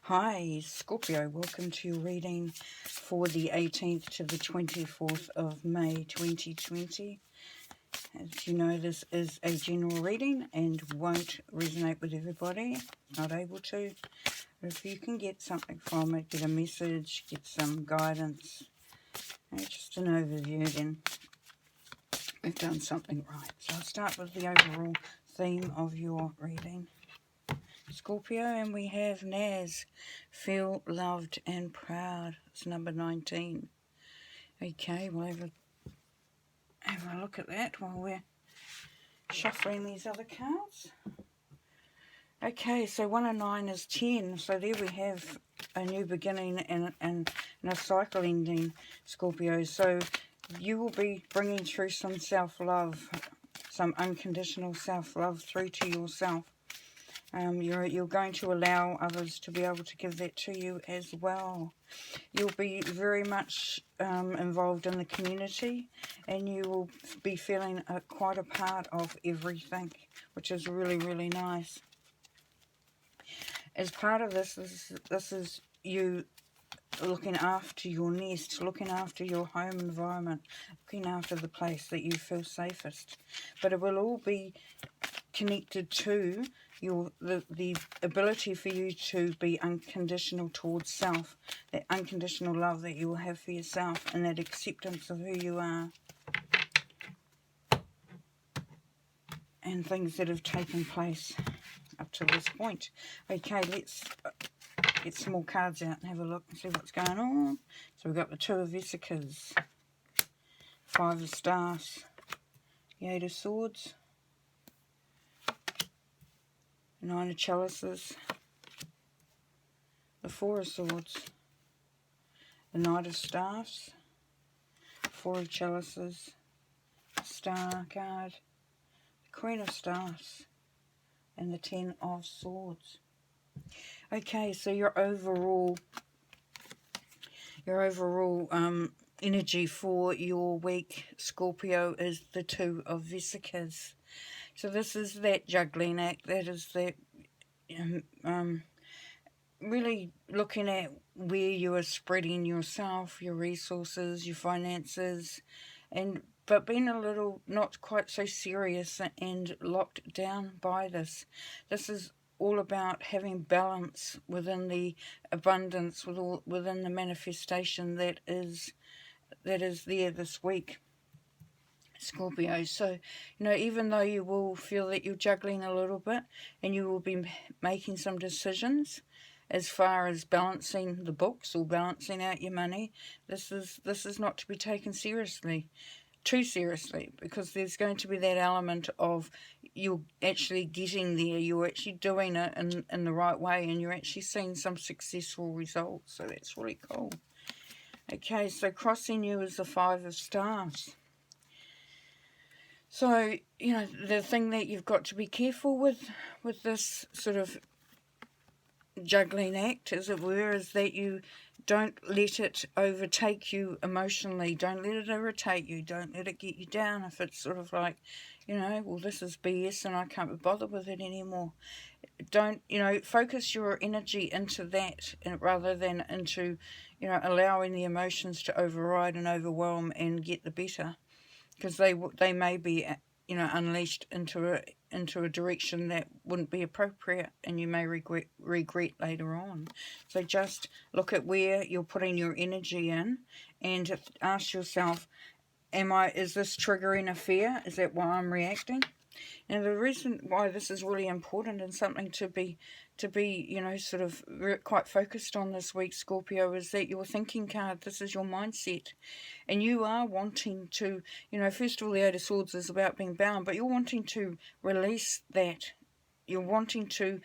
Hi Scorpio, welcome to your reading for the 18th to the 24th of May 2020. As you know, this is a general reading and won't resonate with everybody, not able to. But if you can get something from it, get a message, get some guidance, just an overview, then we've done something right. So I'll start with the overall theme of your reading, Scorpio, and we have Naz, feel loved and proud. It's number 19. Okay, we'll have a look at that while we're shuffling these other cards. Okay, so 1 and 9 is 10. So there we have a new beginning and a cycle ending, Scorpio. So you will be bringing through some self-love, some unconditional self-love through to yourself. You're going to allow others to be able to give that to you as well. You'll be very much involved in the community, and you will be feeling quite a part of everything, which is really, really nice. As part of this is you looking after your nest, looking after your home environment, looking after the place that you feel safest. But it will all be connected to the ability for you to be unconditional towards self, that unconditional love that you will have for yourself, and that acceptance of who you are and things that have taken place up to this point. Okay, let's get some more cards out and have a look and see what's going on. So we've got the 2 of Vesicas, 5 of Staffs, the 8 of Swords, 9 of Chalices, the 4 of Swords, the Knight of Staffs, 4 of Chalices, Star card, the Queen of Staffs, and the 10 of Swords. Okay, so your overall energy for your week, Scorpio, is the 2 of Vesicas. So this is that juggling act, that is that really looking at where you are spreading yourself, your resources, your finances, but being a little not quite so serious and locked down by this. This is all about having balance within the abundance, within the manifestation that is there this week, Scorpio. So, even though you will feel that you're juggling a little bit and you will be making some decisions as far as balancing the books or balancing out your money, this is not to be taken too seriously, because there's going to be that element of you're actually getting there, you're actually doing it in the right way, and you're actually seeing some successful results. So that's really cool. Okay, so crossing you is the 5 of Staffs. So, the thing that you've got to be careful with this sort of juggling act, as it were, is that you don't let it overtake you emotionally. Don't let it irritate you. Don't let it get you down if it's sort of like, well, this is BS and I can't be bothered with it anymore. Don't, focus your energy into that rather than into, allowing the emotions to override and overwhelm and get the better. Because they may be, unleashed into a direction that wouldn't be appropriate, and you may regret later on. So just look at where you're putting your energy in, and ask yourself, is this triggering a fear? Is that why I'm reacting? And the reason why this is really important and something to be sort of quite focused on this week, Scorpio, is that your thinking card, this is your mindset. And you are wanting to, first of all, the 8 of Swords is about being bound, but you're wanting to release that. You're wanting to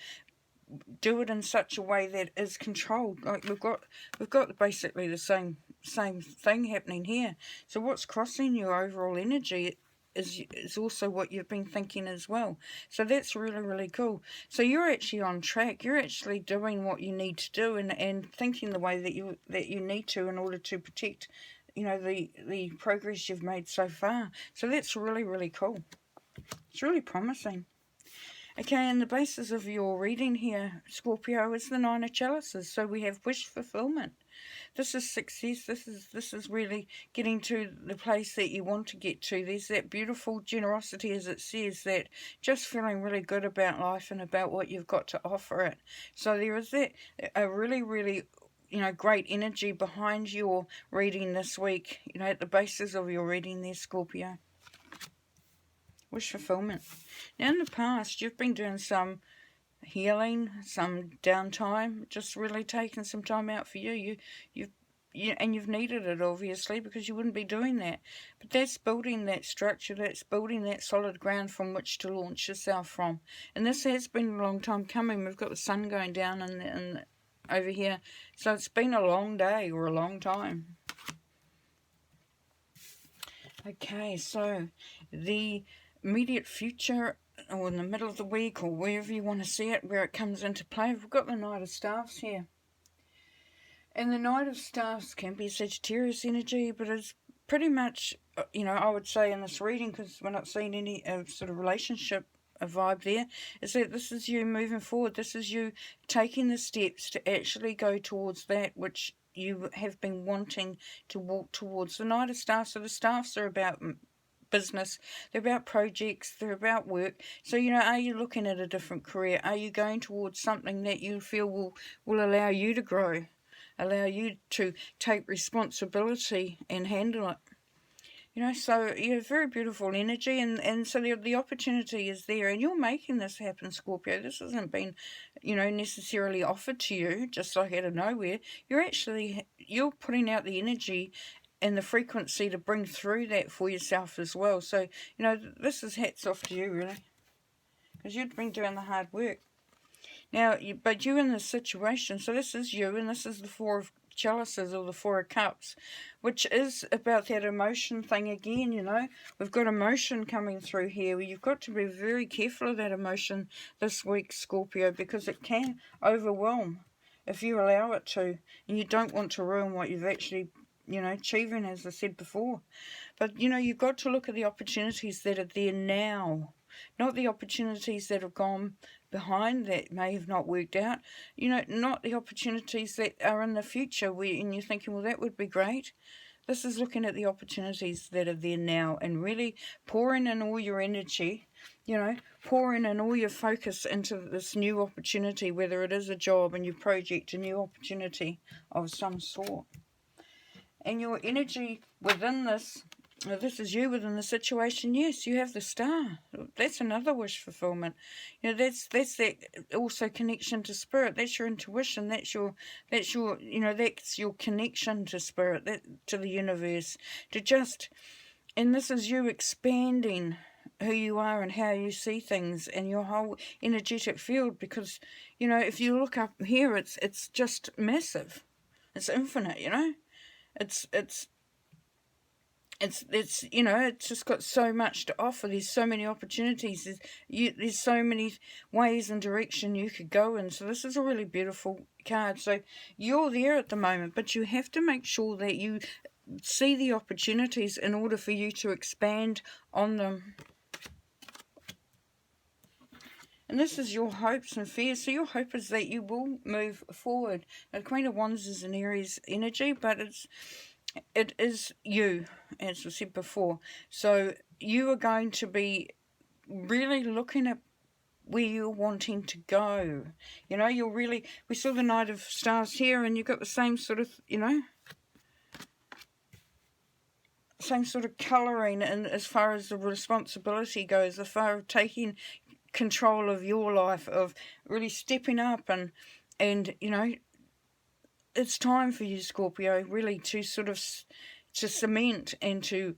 do it in such a way that is controlled. Like we've got basically the same thing happening here. So what's crossing your overall energy is also what you've been thinking as well. So that's really, really cool. So you're actually on track. You're actually doing what you need to do and thinking the way that you need to in order to protect, the progress you've made so far. So that's really, really cool. It's really promising. Okay, and the basis of your reading here, Scorpio, is the Nine of Chalices. So we have wish fulfillment. This is success. This is really getting to the place that you want to get to. There's that beautiful generosity, as it says, that just feeling really good about life and about what you've got to offer it. So there is that a really, really, great energy behind your reading this week, at the basis of your reading there, Scorpio. Wish fulfillment. Now, in the past, you've been doing some healing, some downtime, just really taking some time out for you. You've needed it, obviously, because you wouldn't be doing that. But that's building that structure, that's building that solid ground from which to launch yourself from. And this has been a long time coming. We've got the sun going down and over here. So it's been a long day or a long time. Okay, so the immediate future, or in the middle of the week, or wherever you want to see it, where it comes into play, we've got the Knight of Staffs here. And the Knight of Staffs can be Sagittarius energy, but it's pretty much, I would say in this reading, because we're not seeing any sort of relationship vibe there, is that this is you moving forward. This is you taking the steps to actually go towards that which you have been wanting to walk towards. The Knight of Staffs, so the staffs are about business, they're about projects, they're about work. So, are you looking at a different career? Are you going towards something that you feel will allow you to grow, allow you to take responsibility and handle it? So very beautiful energy, and so the opportunity is there, and you're making this happen, Scorpio. This hasn't been, necessarily offered to you just like out of nowhere. You're putting out the energy and the frequency to bring through that for yourself as well. So, this is hats off to you, really, because you've been doing the hard work. Now, but you're in this situation, so this is you, and this is the Four of Chalices, or the Four of Cups, which is about that emotion thing again. We've got emotion coming through here. You've got to be very careful of that emotion this week, Scorpio, because it can overwhelm if you allow it to, and you don't want to ruin what you've actually achieving, as I said before. But, you've got to look at the opportunities that are there now, not the opportunities that have gone behind that may have not worked out, not the opportunities that are in the future and you're thinking, well, that would be great. This is looking at the opportunities that are there now and really pouring in all your energy, pouring in all your focus into this new opportunity, whether it is a job, a new project, a new opportunity of some sort. And your energy within this is you within the situation. Yes, you have the Star. That's another wish fulfillment. That's that also connection to spirit. That's your intuition. That's your connection to spirit, to the universe. And this is you expanding who you are and how you see things and your whole energetic field. Because if you look up here, it's just massive. It's infinite. It's just got so much to offer. There's so many opportunities. There's so many ways and direction you could go in. So this is a really beautiful card. So you're there at the moment, but you have to make sure that you see the opportunities in order for you to expand on them. And this is your hopes and fears. So your hope is that you will move forward. The Queen of Wands is an Aries energy, but it is you, as I said before. So you are going to be really looking at where you're wanting to go. We saw the Knight of Stars here, and you've got the same sort of, same sort of colouring, and as far as the responsibility goes, as far as taking control of your life, of really stepping up and it's time for you, Scorpio, really to sort of to cement and to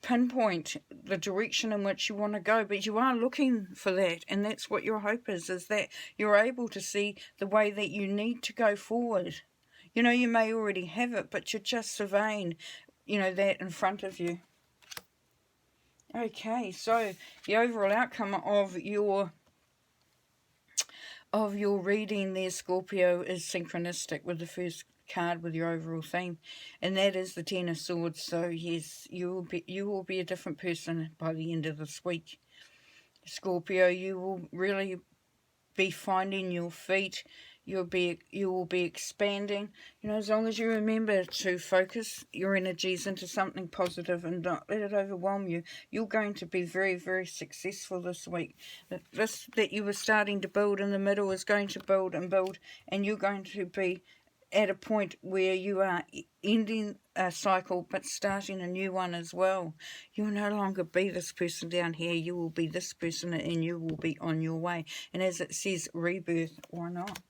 pinpoint the direction in which you want to go. But you are looking for that, and that's what your hope is that you're able to see the way that you need to go forward. You may already have it, but you're just surveying, that in front of you. Okay, so the overall outcome of your reading there, Scorpio, is synchronistic with the first card with your overall theme, and that is the Ten of Swords. So yes, you will be a different person by the end of this week. Scorpio, you will really be finding your feet. You will be expanding. As long as you remember to focus your energies into something positive and not let it overwhelm you, you're going to be very, very successful this week. This that you were starting to build in the middle is going to build and build, and you're going to be at a point where you are ending a cycle but starting a new one as well. You will no longer be this person down here. You will be this person, and you will be on your way. And as it says, rebirth or not.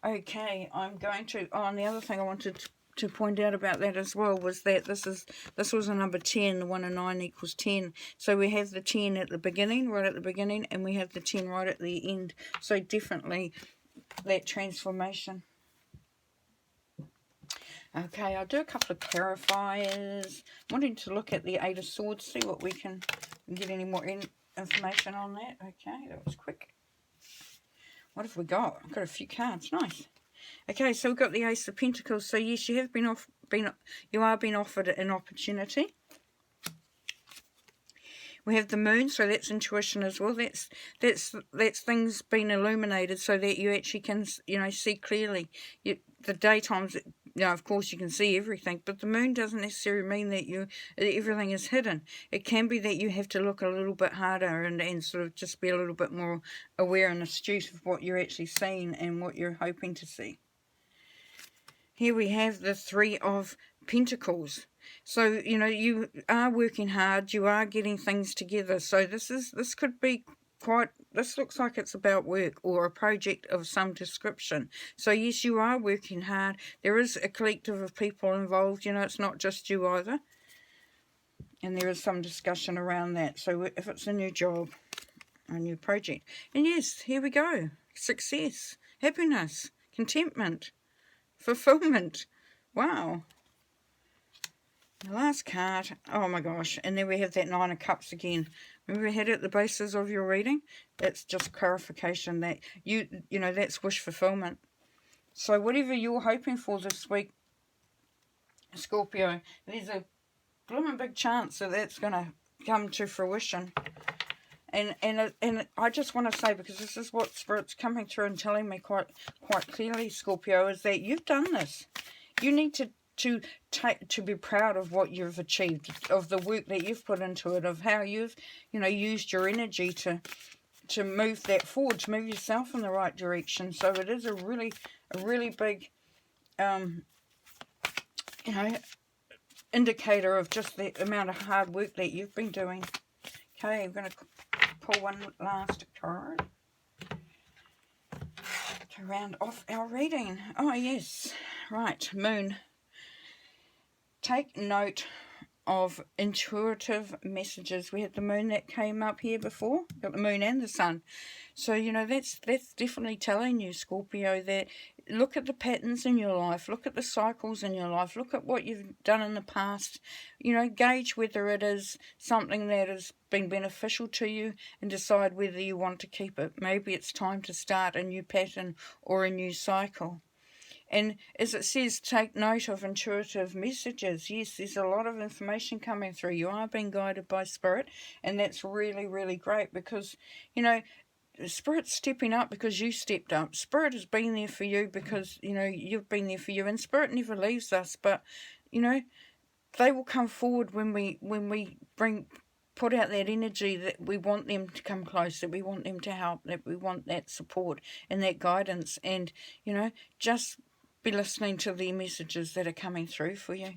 Okay, I'm going to... Oh, and the other thing I wanted to point out about that as well was that this was a number 10. 1 and 9 equals 10. So we have the 10 at the beginning, right at the beginning, and we have the 10 right at the end. So definitely that transformation. Okay, I'll do a couple of clarifiers. Wanting to look at the 8 of Swords, see what we can get any more information on that. Okay, that was quick. What have we got? I've got a few cards. Nice. Okay, so we've got the Ace of Pentacles. So yes, you have you are being offered an opportunity. We have the Moon, so that's intuition as well. That's things being illuminated so that you actually can, see clearly. The daytimes, of course you can see everything, but the Moon doesn't necessarily mean that everything is hidden. It can be that you have to look a little bit harder and sort of just be a little bit more aware and astute of what you're actually seeing and what you're hoping to see. Here we have the 3 of Pentacles. So, you are working hard, you are getting things together. So this could be this looks like it's about work or a project of some description. So yes, you are working hard. There is a collective of people involved, it's not just you either. And there is some discussion around that. So if it's a new job, a new project. And yes, here we go. Success, happiness, contentment, fulfillment. Wow. The last card, oh my gosh, and then we have that 9 of Cups again. Remember we had it at the basis of your reading? That's just clarification that that's wish fulfillment. So whatever you're hoping for this week, Scorpio, there's a blooming big chance that that's going to come to fruition. And I just want to say, because this is what Spirit's coming through and telling me quite clearly, Scorpio, is that you've done this. You need to be proud of what you've achieved, of the work that you've put into it, of how you've used your energy to move that forward, to move yourself in the right direction. So it is a really big indicator of just the amount of hard work that you've been doing. Okay, I'm going to pull one last card to round off our reading. Oh yes, right, Moon. Take note of intuitive messages. We had the Moon that came up here before. Got the Moon and the Sun. So, that's definitely telling you, Scorpio, that look at the patterns in your life. Look at the cycles in your life. Look at what you've done in the past. Gauge whether it is something that has been beneficial to you and decide whether you want to keep it. Maybe it's time to start a new pattern or a new cycle. And as it says, take note of intuitive messages. Yes, there's a lot of information coming through. You are being guided by Spirit, and that's really, really great because, Spirit's stepping up because you stepped up. Spirit has been there for you because, you've been there for you. And Spirit never leaves us, but, they will come forward when we put out that energy that we want them to come close, that we want them to help, that we want that support and that guidance. And, just be listening to the messages that are coming through for you.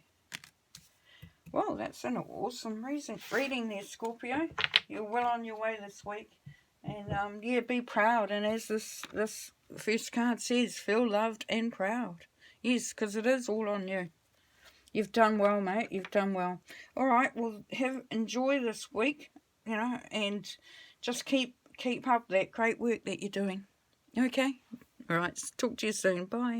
Well, that's an awesome reading there, Scorpio. You're well on your way this week. And, yeah, be proud. And as this first card says, feel loved and proud. Yes, because it is all on you. You've done well, mate. You've done well. All right, well, enjoy this week, and just keep up that great work that you're doing. Okay? All right, talk to you soon. Bye.